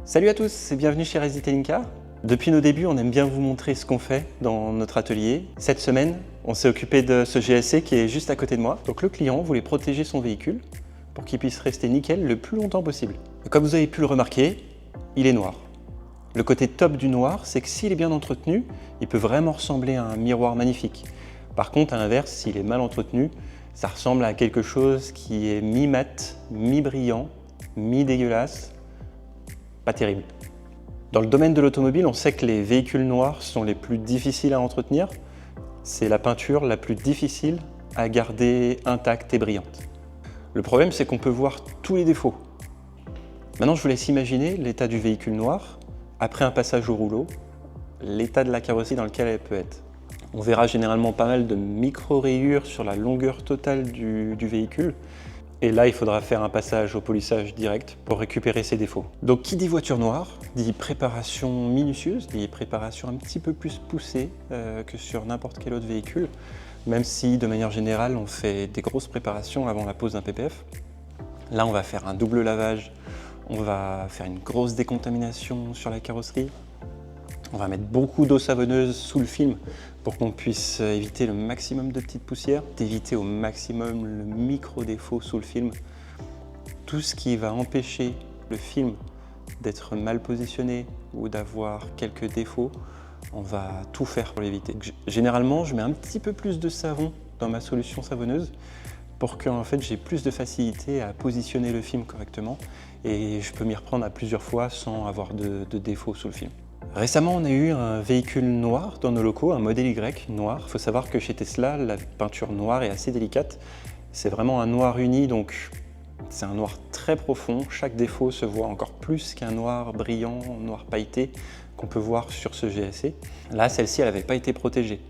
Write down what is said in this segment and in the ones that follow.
Salut à tous et bienvenue chez Retailing Car. Depuis nos débuts, on aime bien vous montrer ce qu'on fait dans notre atelier. Cette semaine, on s'est occupé de ce GLC qui est juste à côté de moi. Donc le client voulait protéger son véhicule pour qu'il puisse rester nickel le plus longtemps possible. Et comme vous avez pu le remarquer, il est noir. Le côté top du noir, c'est que s'il est bien entretenu, il peut vraiment ressembler à un miroir magnifique. Par contre, à l'inverse, s'il est mal entretenu, ça ressemble à quelque chose qui est mi-mat, mi-brillant, mi-dégueulasse. Pas terrible. Dans le domaine de l'automobile, on sait que les véhicules noirs sont les plus difficiles à entretenir. C'est la peinture la plus difficile à garder intacte et brillante. Le problème, c'est qu'on peut voir tous les défauts. Maintenant, je vous laisse imaginer l'état du véhicule noir après un passage au rouleau, l'état de la carrosserie dans lequel elle peut être. On verra généralement pas mal de micro-rayures sur la longueur totale du véhicule. Et là, il faudra faire un passage au polissage direct pour récupérer ces défauts. Donc, qui dit voiture noire, dit préparation minutieuse, dit préparation un petit peu plus poussée que sur n'importe quel autre véhicule, même si, de manière générale, on fait des grosses préparations avant la pose d'un PPF. Là, on va faire un double lavage, on va faire une grosse décontamination sur la carrosserie. On va mettre beaucoup d'eau savonneuse sous le film pour qu'on puisse éviter le maximum de petites poussières, d'éviter au maximum le micro-défaut sous le film. Tout ce qui va empêcher le film d'être mal positionné ou d'avoir quelques défauts, on va tout faire pour l'éviter. Généralement, je mets un petit peu plus de savon dans ma solution savonneuse pour que fait, j'ai plus de facilité à positionner le film correctement et je peux m'y reprendre à plusieurs fois sans avoir de défauts sous le film. Récemment, on a eu un véhicule noir dans nos locaux, un modèle Y noir. Il faut savoir que chez Tesla, la peinture noire est assez délicate. C'est vraiment un noir uni, donc c'est un noir très profond. Chaque défaut se voit encore plus qu'un noir brillant, noir pailleté qu'on peut voir sur ce GLC. Là, celle-ci, elle n'avait pas été protégée.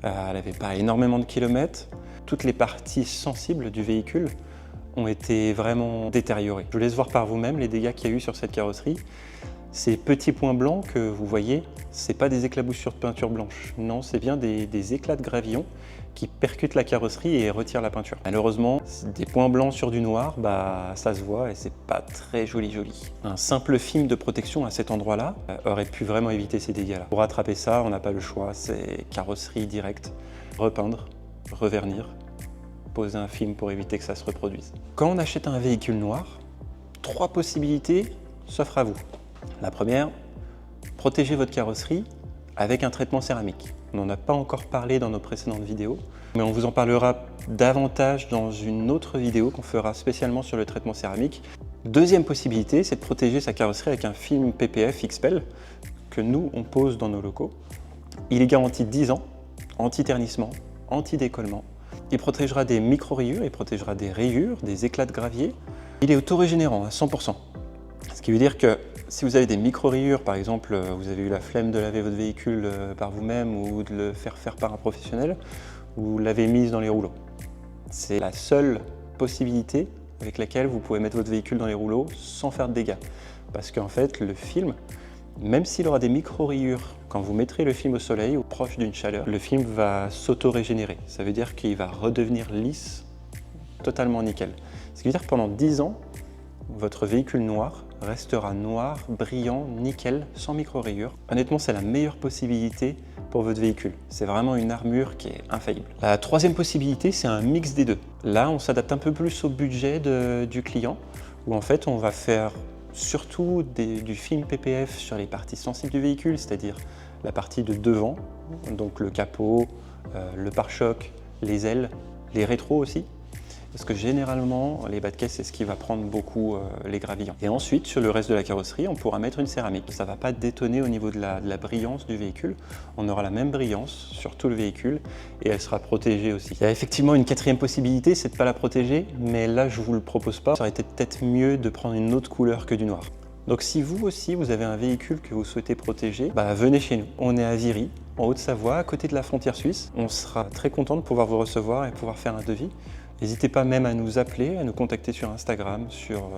Elle n'avait pas énormément de kilomètres. Toutes les parties sensibles du véhicule ont été vraiment détériorées. Je vous laisse voir par vous-même les dégâts qu'il y a eu sur cette carrosserie. Ces petits points blancs que vous voyez, ce n'est pas des éclaboussures de peinture blanche. Non, c'est bien des éclats de gravillon qui percutent la carrosserie et retirent la peinture. Malheureusement, des points blancs sur du noir, ça se voit et c'est pas très joli. Un simple film de protection à cet endroit-là aurait pu vraiment éviter ces dégâts-là. Pour rattraper ça, on n'a pas le choix, c'est carrosserie directe, repeindre, revernir, poser un film pour éviter que ça se reproduise. Quand on achète un véhicule noir, 3 possibilités s'offrent à vous. La première, protégez votre carrosserie avec un traitement céramique. On n'en a pas encore parlé dans nos précédentes vidéos, mais on vous en parlera davantage dans une autre vidéo qu'on fera spécialement sur le traitement céramique. Deuxième possibilité, c'est de protéger sa carrosserie avec un film PPF XPEL que nous, on pose dans nos locaux. Il est garanti 10 ans, anti-ternissement, anti-décollement. Il protégera des micro-rayures, il protégera des rayures, des éclats de gravier. Il est auto-régénérant à 100%. Ce qui veut dire que si vous avez des micro-rayures, par exemple, vous avez eu la flemme de laver votre véhicule par vous-même ou de le faire faire par un professionnel, vous l'avez mise dans les rouleaux. C'est la seule possibilité avec laquelle vous pouvez mettre votre véhicule dans les rouleaux sans faire de dégâts. Parce qu'en fait, le film, même s'il aura des micro-rayures, quand vous mettrez le film au soleil ou proche d'une chaleur, le film va s'auto-régénérer. Ça veut dire qu'il va redevenir lisse, totalement nickel. Ce qui veut dire que pendant 10 ans, votre véhicule noir restera noir, brillant, nickel, sans micro-rayures. Honnêtement, c'est la meilleure possibilité pour votre véhicule. C'est vraiment une armure qui est infaillible. La troisième possibilité, c'est un mix des deux. Là, on s'adapte un peu plus au budget du client, où en fait, on va faire surtout du film PPF sur les parties sensibles du véhicule, c'est-à-dire la partie de devant, donc le capot, le pare-choc, les ailes, les rétros aussi. Parce que généralement, les bas de caisse, c'est ce qui va prendre beaucoup les gravillons. Et ensuite, sur le reste de la carrosserie, on pourra mettre une céramique. Ça ne va pas détonner au niveau de la brillance du véhicule. On aura la même brillance sur tout le véhicule et elle sera protégée aussi. Il y a effectivement une quatrième possibilité, c'est de ne pas la protéger, mais là, je ne vous le propose pas. Ça aurait été peut-être mieux de prendre une autre couleur que du noir. Donc si vous aussi, vous avez un véhicule que vous souhaitez protéger, venez chez nous. On est à Viry, en Haute-Savoie, à côté de la frontière suisse. On sera très content de pouvoir vous recevoir et pouvoir faire un devis. N'hésitez pas même à nous appeler, à nous contacter sur Instagram, sur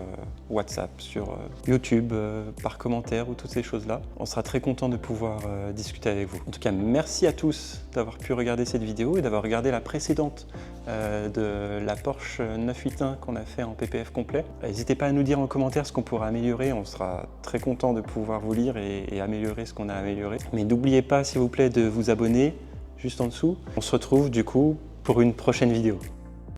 WhatsApp, sur YouTube, par commentaire ou toutes ces choses-là. On sera très content de pouvoir discuter avec vous. En tout cas, merci à tous d'avoir pu regarder cette vidéo et d'avoir regardé la précédente de la Porsche 981 qu'on a fait en PPF complet. N'hésitez pas à nous dire en commentaire ce qu'on pourra améliorer. On sera très content de pouvoir vous lire et améliorer ce qu'on a amélioré. Mais n'oubliez pas, s'il vous plaît, de vous abonner juste en dessous. On se retrouve du coup pour une prochaine vidéo.